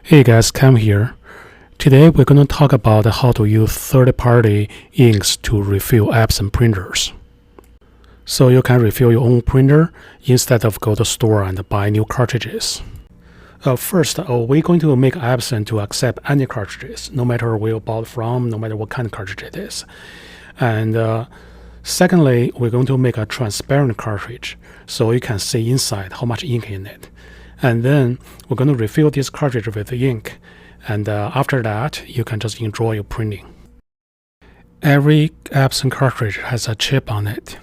Hey guys, Cam here. Today we're going to talk about how to use third-party inks to refill Epson printers. So you can refill your own printer instead of go to the store and buy new cartridges. First, we're going to make Epson to accept any cartridges, no matter where you bought from, no matter what kind of cartridge it is. And secondly, we're going to make a transparent cartridge so you can see inside how much ink in it. And then we're going to refill this cartridge with the ink. And after that, you can just enjoy your printing. Every Epson cartridge has a chip on it.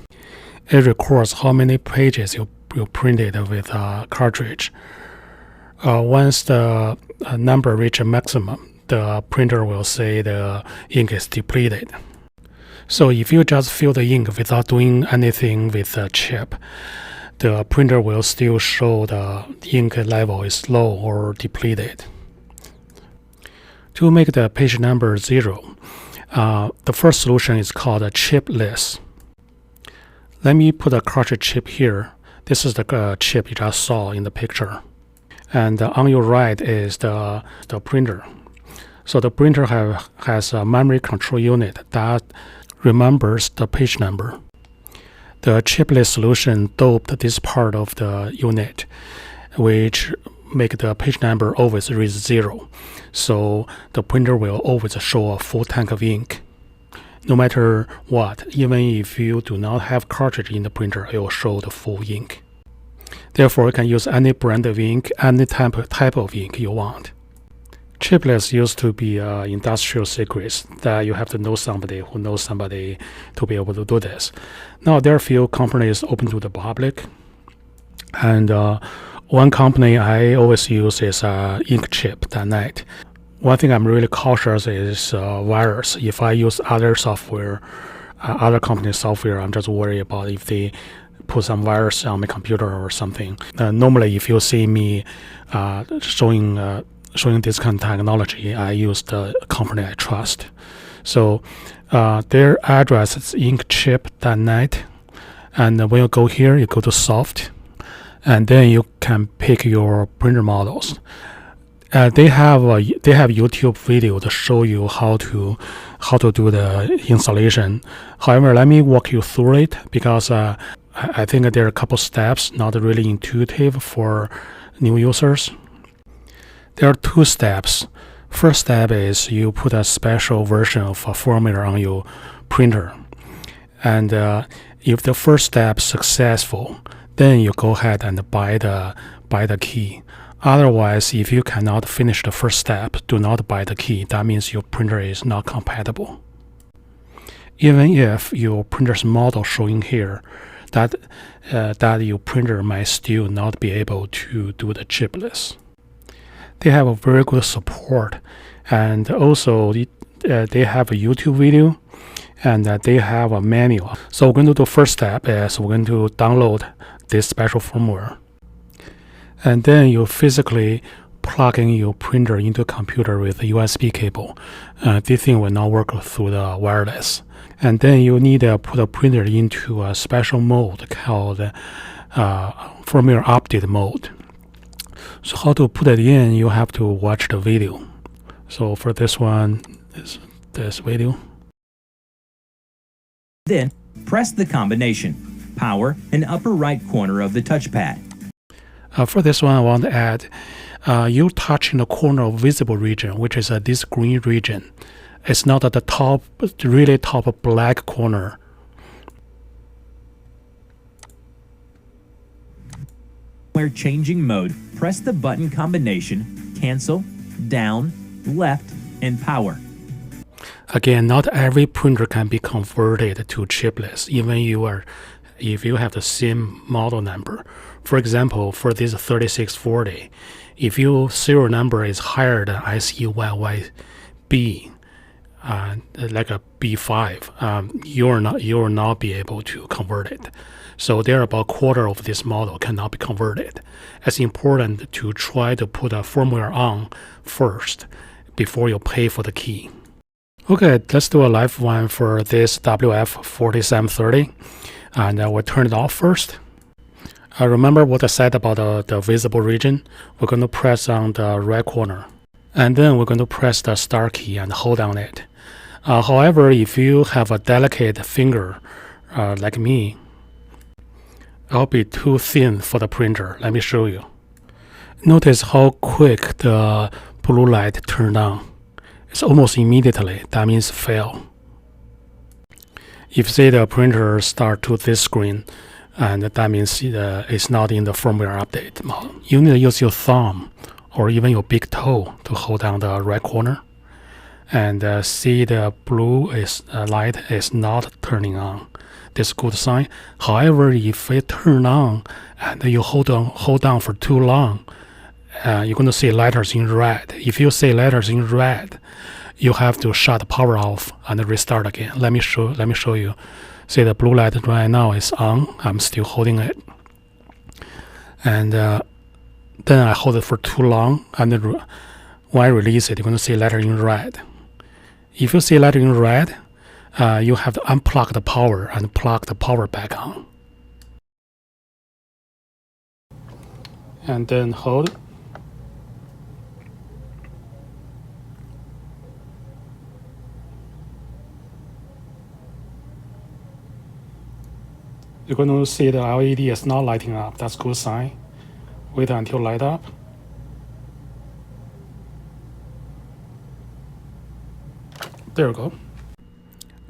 It records how many pages you printed with a cartridge. Once the number reaches a maximum, the printer will say the ink is depleted. So if you just fill the ink without doing anything with the chip, the printer will still show the ink level is low or depleted. To make the page number 0, the first solution is called a chipless. Let me put a cartridge chip here. This is the chip you just saw in the picture. And on your right is the printer. So the printer has a memory control unit that remembers the page number. The chipless solution doped this part of the unit, which make the page number always read 0. So the printer will always show a full tank of ink. No matter what, even if you do not have cartridge in the printer, it will show the full ink. Therefore, you can use any brand of ink, any type of ink you want. Chipless used to be industrial secrets that you have to know somebody who knows somebody to be able to do this. Now there are few companies open to the public, and one company I always use is INKCHIP.net. One thing I'm really cautious is virus. If I use other software, other company's software, I'm just worried about if they put some virus on my computer or something. Normally, if you see me showing this kind of technology, I use the company I trust. So their address is inkchip.net, and when you go here, you go to soft, and then you can pick your printer models. They have YouTube video to show you how to do the installation. However, let me walk you through it because I think there are a couple steps not really intuitive for new users. There are 2 steps. First step is you put a special version of a firmware on your printer. And if the first step is successful, then you go ahead and buy the key. Otherwise, if you cannot finish the first step, do not buy the key. That means your printer is not compatible. Even if your printer's model showing here, that your printer might still not be able to do the chipless. They have a very good support, and also they have a YouTube video, and they have a manual. So we're going to do the first step is we're going to download this special firmware, and then you physically plug in your printer into a computer with a USB cable. This thing will not work through the wireless. And then you need to put a printer into a special mode called firmware update mode. So how to put it in, you have to watch the video. So for this one, is this video. Then press the combination, power, and upper right corner of the touchpad. For this one, I want to add, you touch in the corner of visible region, which is this green region. It's not at the top, really top black corner. Where changing mode, press the button combination, cancel, down, left, and power. Again, not every printer can be converted to chipless, even if you have the same model number. For example, for this 3640, if your serial number is higher than ICYYB, like a B5, you will not be able to convert it. So there are about a quarter of this model cannot be converted. It's important to try to put a firmware on first before you pay for the key. Okay, let's do a live one for this WF4730, and we'll turn it off first. Remember what I said about the visible region? We're going to press on the right corner. And then we're going to press the start key and hold on it. However, if you have a delicate finger like me, it'll be too thin for the printer. Let me show you. Notice how quick the blue light turned on. It's almost immediately. That means fail. If say the printer start to this screen, and that means it's not in the firmware update mode. You need to use your thumb or even your big toe to hold down the right corner and see the blue light is not turning on. This is a good sign. However, if it turn on and you hold down for too long, you're going to see letters in red. If you see letters in red, you have to shut the power off and restart again. Let me show you. See, the blue light right now is on. I'm still holding it, and then I hold it for too long, and then when I release it, you're going to see letter in red. If you see letter in red, you have to unplug the power and plug the power back on, and then hold. You're going to see the LED is not lighting up. That's a good sign. Wait until light up. There you go.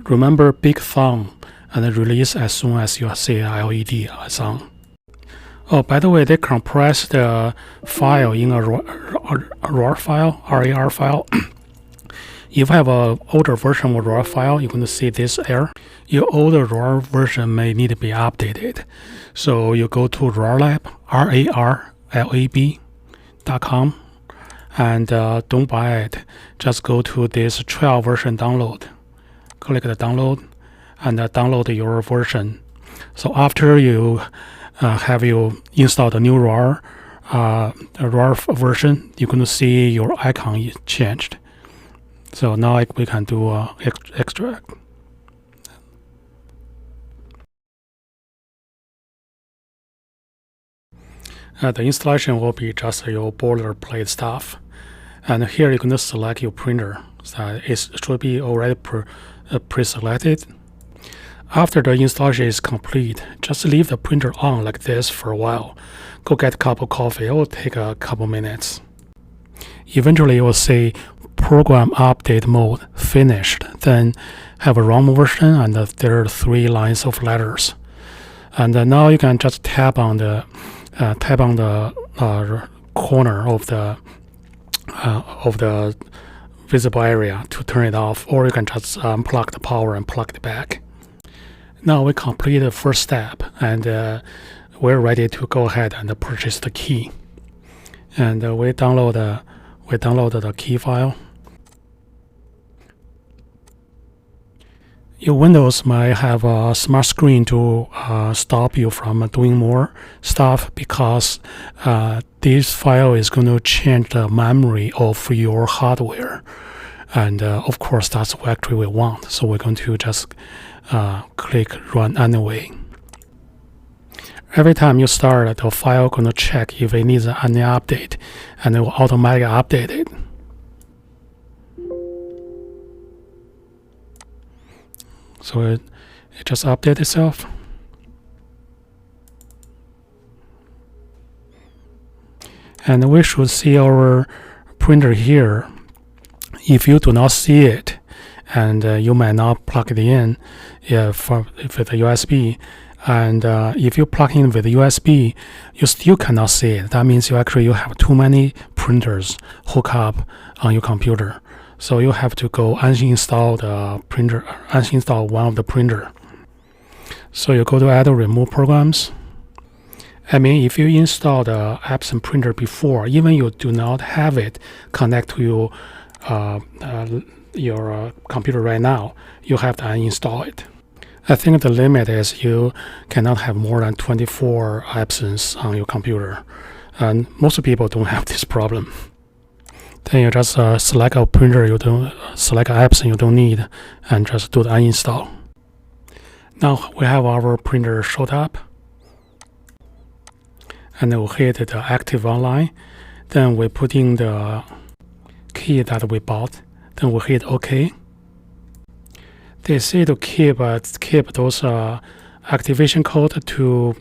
Remember big thumb and release as soon as you see LED is on. Oh, by the way, they compress the file in a RAR file, RAR file. If you have an older version of RAR file, you're going to see this error. Your older RAR version may need to be updated. So you go to RARLab, RARLAB.com, and don't buy it. Just go to this trial version download. Click the download and download your version. So after you have you installed a new RAR version, you're going to see your icon changed. So now we can do extract. The installation will be just your boilerplate stuff. And here you're going to select your printer. So it should be already pre-selected. After the installation is complete, just leave the printer on like this for a while. Go get a cup of coffee. It will take a couple minutes. Eventually, it will say program update mode finished. Then have a ROM version, and there are 3 lines of letters. And now you can just tap on the corner of the visible area to turn it off, or you can just unplug the power and plug it back. Now we complete the first step, and we're ready to go ahead and purchase the key. And we downloaded the key file. Your Windows might have a smart screen to stop you from doing more stuff, because this file is going to change the memory of your hardware, and of course that's what actually we want. So we're going to just click run anyway. Every time you start, the file going to check if it needs any update, and it will automatically update it. So it just updates itself. And we should see our printer here. If you do not see it, and you might not plug it in with a USB, and if you plug in with a USB, you still cannot see it. That means you have too many printers hooked up on your computer. So you have to go uninstall the printer, uninstall one of the printer. So you go to Add or Remove Programs. I mean, if you install the Epson printer before, even you do not have it connect to your computer right now, you have to uninstall it. I think the limit is you cannot have more than 24 Epsons on your computer, and most people don't have this problem. Then you just select a printer select an Epson you don't need, and just do the uninstall. Now we have our printer showed up, and we'll hit the active online. Then we put in the key that we bought. Then we hit OK. They say to keep those activation code to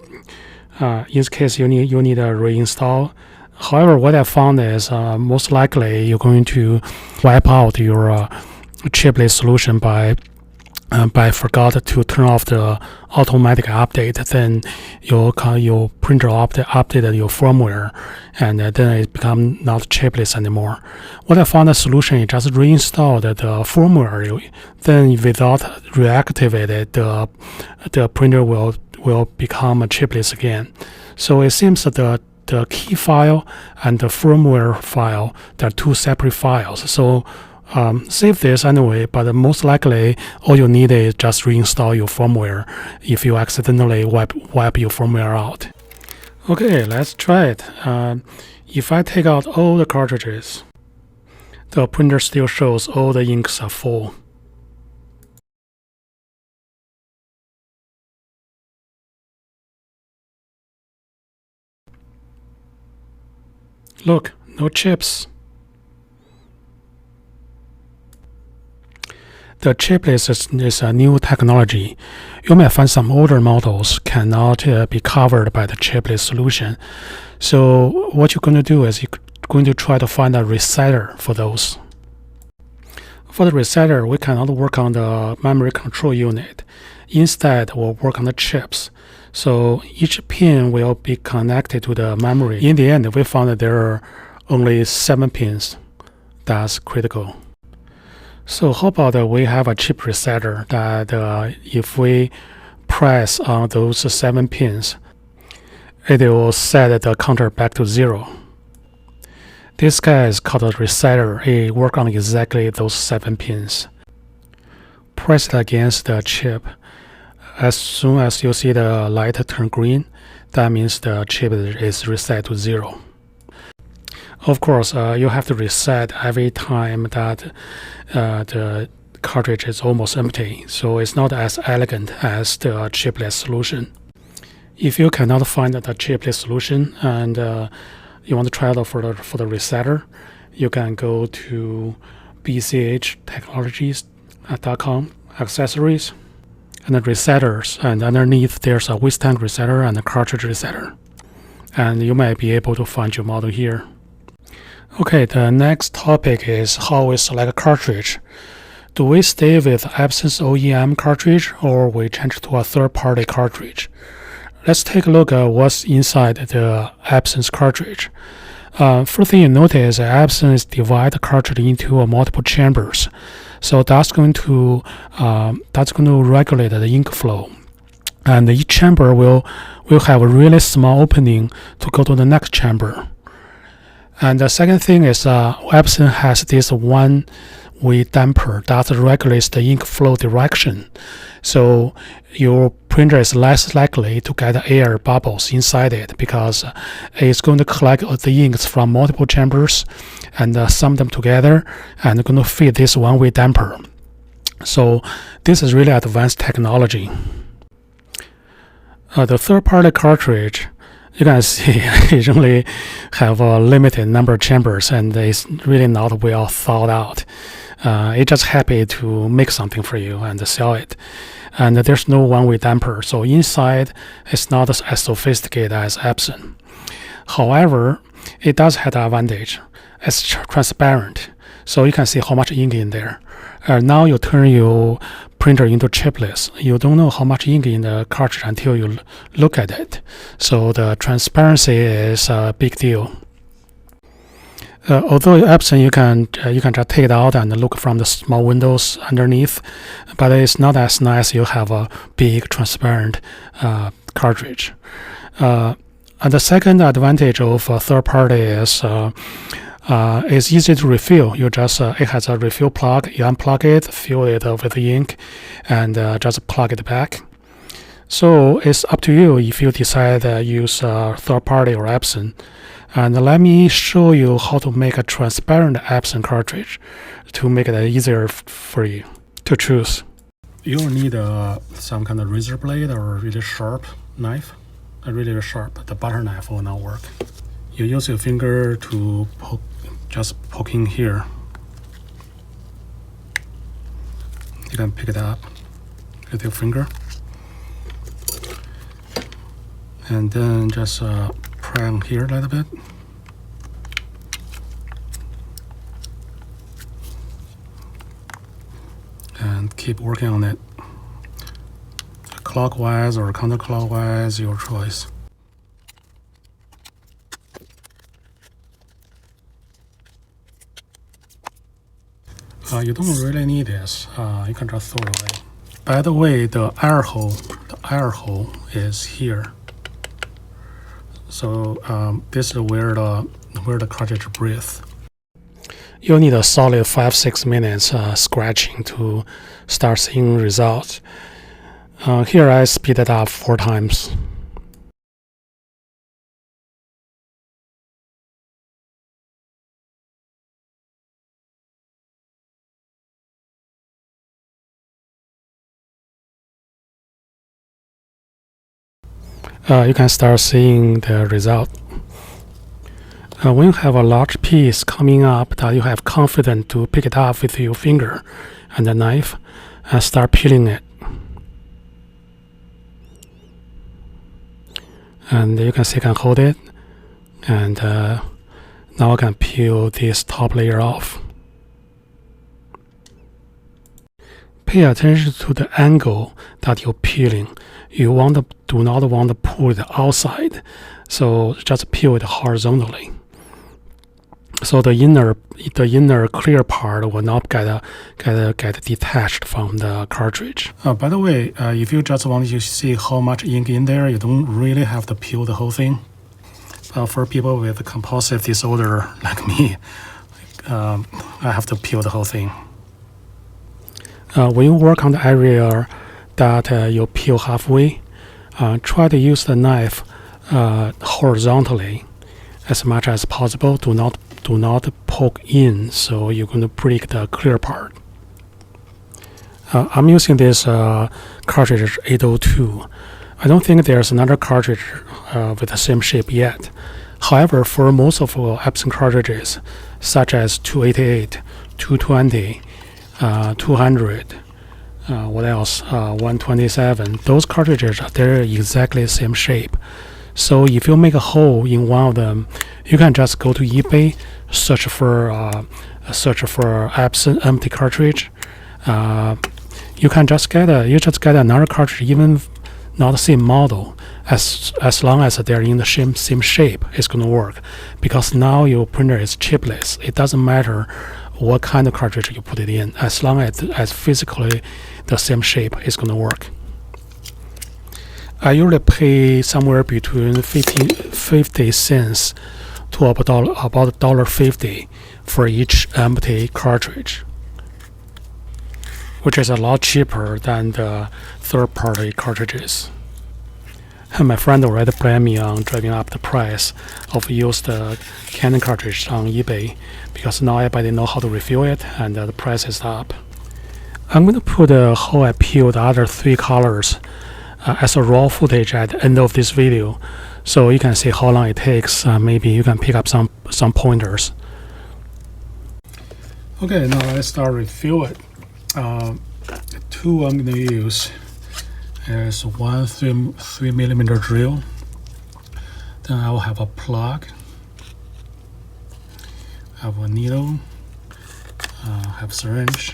in case you need a reinstall. However, what I found is most likely you're going to wipe out your chipless solution by forgot to turn off the automatic update. Then your printer updated your firmware, and then it become not chipless anymore. What I found the solution is just reinstall the firmware. Then without reactivate it, the printer will become chipless again. So it seems that the key file and the firmware file, they're two separate files. So save this anyway, but most likely all you need is just reinstall your firmware if you accidentally wipe your firmware out. Okay, let's try it. If I take out all the cartridges, the printer still shows all the inks are full. Look, no chips. The chipless is a new technology. You may find some older models cannot be covered by the chipless solution. So what you're going to do is you're going to try to find a resetter for those. For the resetter, we cannot work on the memory control unit. Instead, we'll work on the chips. So each pin will be connected to the memory. In the end, we found that there are only 7 pins. That's critical. So how about we have a chip resetter that if we press on those 7 pins, it will set the counter back to 0. This guy is called a resetter. It works on exactly those 7 pins. Press it against the chip. As soon as you see the light turn green, that means the chip is reset to 0. Of course, you have to reset every time that the cartridge is almost empty, so it's not as elegant as the chipless solution. If you cannot find the chipless solution and you want to try it out for the resetter, you can go to BCH Technologies.com, accessories, and the resetters, and underneath there's a withstand resetter and a cartridge resetter, and you might be able to find your model here. Okay, the next topic is how we select a cartridge. Do we stay with Epson's OEM cartridge or we change to a third-party cartridge? Let's take a look at what's inside the Epson's cartridge. First thing you notice, Epson is divide the cartridge into multiple chambers. So that's going to regulate the ink flow. And each chamber will have a really small opening to go to the next chamber. And the second thing is Epson has this one-way damper that regulates the ink flow direction. So your printer is less likely to get air bubbles inside it because it's going to collect the inks from multiple chambers and sum them together and going to feed this one-way damper. So this is really advanced technology. The third-party cartridge, you can see it only have a limited number of chambers and it's really not well thought out. It's just happy to make something for you and sell it. And there's no one-way damper, so inside it's not as sophisticated as Epson. However, it does have the advantage. It's transparent, so you can see how much ink in there. Now you turn your printer into chipless. You don't know how much ink in the cartridge until you look at it. So the transparency is a big deal. Although Epson, you can just take it out and look from the small windows underneath, but it's not as nice. You have a big transparent cartridge. And the second advantage of a third party is it's easy to refill. You just it has a refill plug. You unplug it, fill it with the ink, and just plug it back. So it's up to you if you decide to use third party or Epson. And let me show you how to make a transparent Epson cartridge to make it easier for you to choose. You'll need some kind of razor blade or really sharp knife. Really sharp. The butter knife will not work. You use your finger to poke, just poking here you can pick it up with your finger. And then just pry on here a little bit. And keep working on it. Clockwise or counterclockwise, your choice. You don't really need this. You can just throw it away. By the way, the air hole is here. So this is where the cartridge breathes. You'll need a solid 5-6 minutes scratching to start seeing results. Here I speed it up 4 times. You can start seeing the result. When you have a large piece coming up that you have confidence to pick it up with your finger and a knife and start peeling it. And you can see I can hold it, and now I can peel this top layer off. Pay attention to the angle that you're peeling. You do not want to pull it outside, so just peel it horizontally. So the inner clear part will not get detached from the cartridge. By the way, if you just want to see how much ink in there, you don't really have to peel the whole thing. For people with compulsive disorder like me, I have to peel the whole thing. When you work on the area that you peel halfway, try to use the knife horizontally as much as possible. Do not poke in, so you're going to break the clear part. I'm using this cartridge 802. I don't think there's another cartridge with the same shape yet. However, for most of Epson cartridges, such as 288, 220, 200, what else? 127. Those cartridges, they're exactly the same shape. So if you make a hole in one of them, you can just go to eBay, search for Epson empty cartridge. You just get another cartridge, even not the same model. As long as they're in the same shape, it's going to work. Because now your printer is chipless. It doesn't matter what kind of cartridge you put it in. As long as physically the same shape, it's going to work. I usually pay somewhere between 50 cents to about $1.50 for each empty cartridge, which is a lot cheaper than the third-party cartridges. And my friend already blamed me on driving up the price of used Canon cartridge on eBay, because now everybody knows how to refill it, and the price is up. I'm going to put how I peel the other 3 colors as a raw footage at the end of this video, so you can see how long it takes. Maybe you can pick up some pointers. Okay, now let's start refill it. The tool I'm going to use is one 3mm drill. Then I will have a plug, have a needle, have syringe,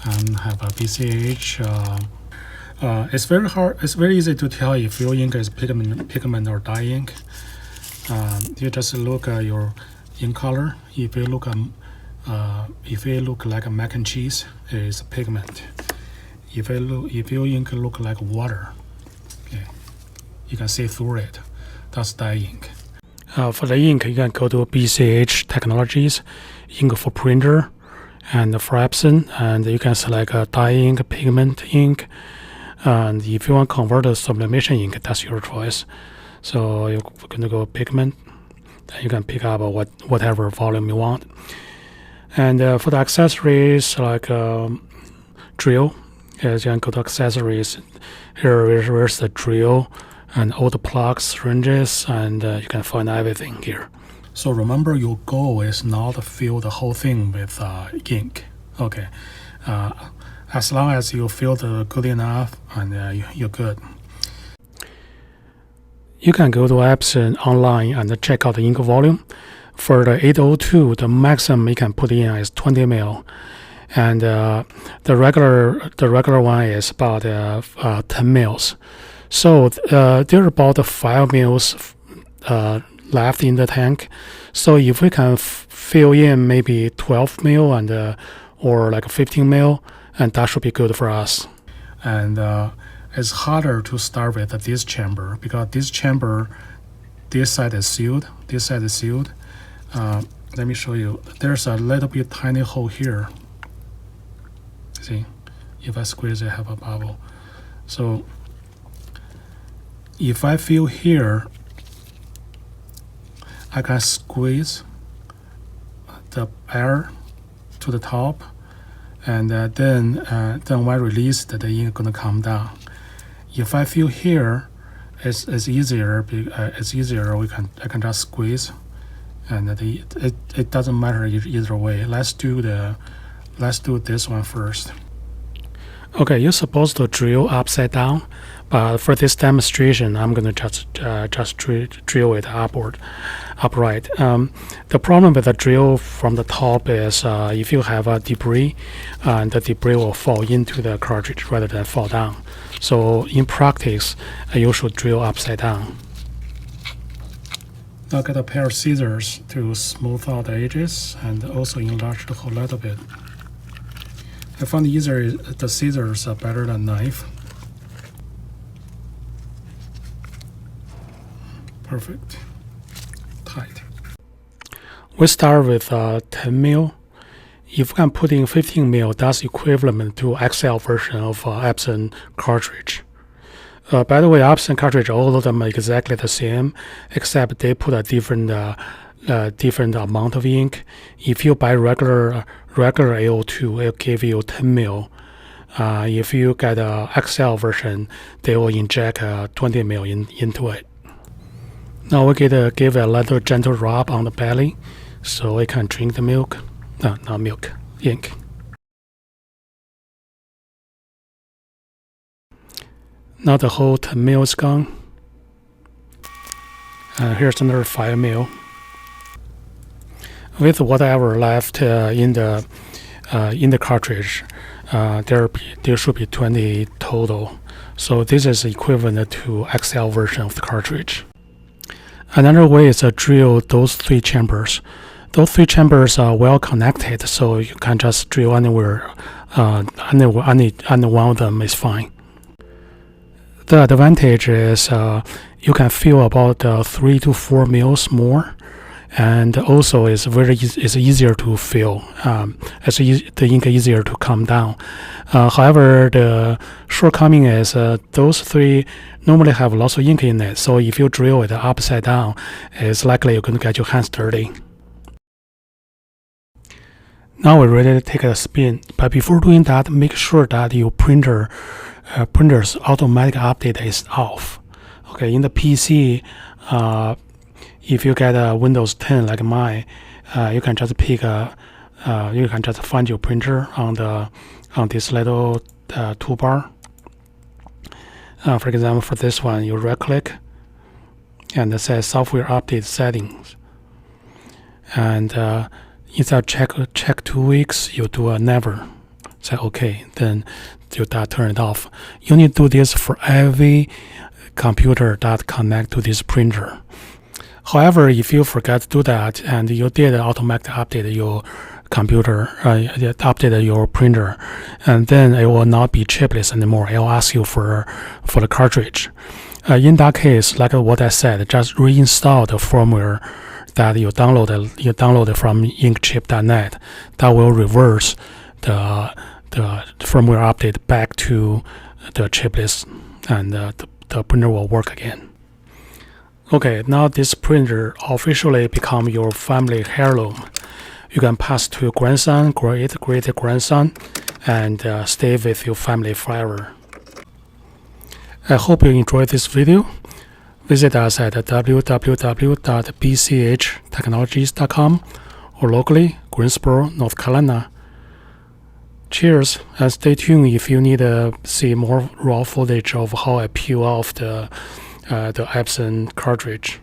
and have a BCH. It's very hard. It's very easy to tell if your ink is pigment or dye ink. You just look at your ink color. If it look like a mac and cheese, it's pigment. If your ink look like water, okay, you can see through it. That's dye ink. For the ink, you can go to BCH Technologies, ink for printer, and for Epson, and you can select dye ink, pigment ink. And if you want to convert to sublimation ink, that's your choice. So you're going to go pigment, then you can pick up whatever volume you want. And for the accessories, like drill, yes, you can go to accessories. Here's the drill and all the plugs, syringes, and you can find everything here. So remember, your goal is not to fill the whole thing with ink. Okay. As long as you feel good enough, and you're good. You can go to Epson online and check out the ink volume. For the 802, the maximum you can put in is 20 mil, and the regular one is about 10 mils. So there are about 5 mils left in the tank. So if we can fill in maybe 12 mil and or like 15 mil, and that should be good for us. And it's harder to start with this chamber, because this chamber, this side is sealed, this side is sealed. Let me show you. There's a little bit tiny hole here. See, if I squeeze it, I have a bubble. So if I fill here, I can squeeze the air to the top, and then when I release, the ink gonna come down. If I fill here, it's easier. It's easier. I can just squeeze, and it doesn't matter either way. Let's do this one first. Okay, you're supposed to drill upside down, but for this demonstration, I'm gonna just drill it upright. The problem with the drill from the top is if you have a debris, the debris will fall into the cartridge rather than fall down. So in practice, you should drill upside down. Now get a pair of scissors to smooth out the edges and also enlarge the hole a little bit. I found the scissors are better than knife. Perfect. Tight. We start with 10 mil. If we can put in 15 mil, that's equivalent to XL version of Epson cartridge. By the way, Epson cartridge, all of them are exactly the same, except they put a different amount of ink. If you buy regular AO2, it'll give you 10 mil. If you get a XL version, they will inject 20 mil into it. Now we give a little gentle rub on the belly, so it can drink the milk. No, not milk, ink. Now the whole 10 mil is gone. Here's another 5 mil. With whatever left in the cartridge, there should be 20 total. So this is equivalent to XL version of the cartridge. Another way is to drill those 3 chambers. Those 3 chambers are well connected, so you can just drill anywhere. Any one of them is fine. The advantage is you can fill about 3 to 4 mils more, and also it's easier to fill. The ink is easier to come down. However, the shortcoming is those 3 normally have lots of ink in it, so if you drill it upside down, it's likely you're going to get your hands dirty. Now we're ready to take a spin, but before doing that, make sure that your printer's automatic update is off. Okay, in the PC, if you get a Windows 10 like mine, you can just find your printer on this little toolbar. For example, for this one, you right click and it says software update settings, and instead check 2 weeks, you do a never. Say okay, then you turn it off. You need to do this for every computer that connect to this printer. However, if you forget to do that and you did automatically update your computer, update your printer, and then it will not be chipless anymore. It will ask you for the cartridge. In that case, like what I said, just reinstall the firmware that you downloaded from inkchip.net. That will reverse the firmware update back to the chipless, and the printer will work again. Okay, now this printer officially become your family heirloom. You can pass to your grandson, great grandson, and stay with your family forever. I hope you enjoyed this video. Visit us at www.bchtechnologies.com or locally, Greensboro, North Carolina. Cheers, and stay tuned if you need to see more raw footage of how I peel off the Epson cartridge.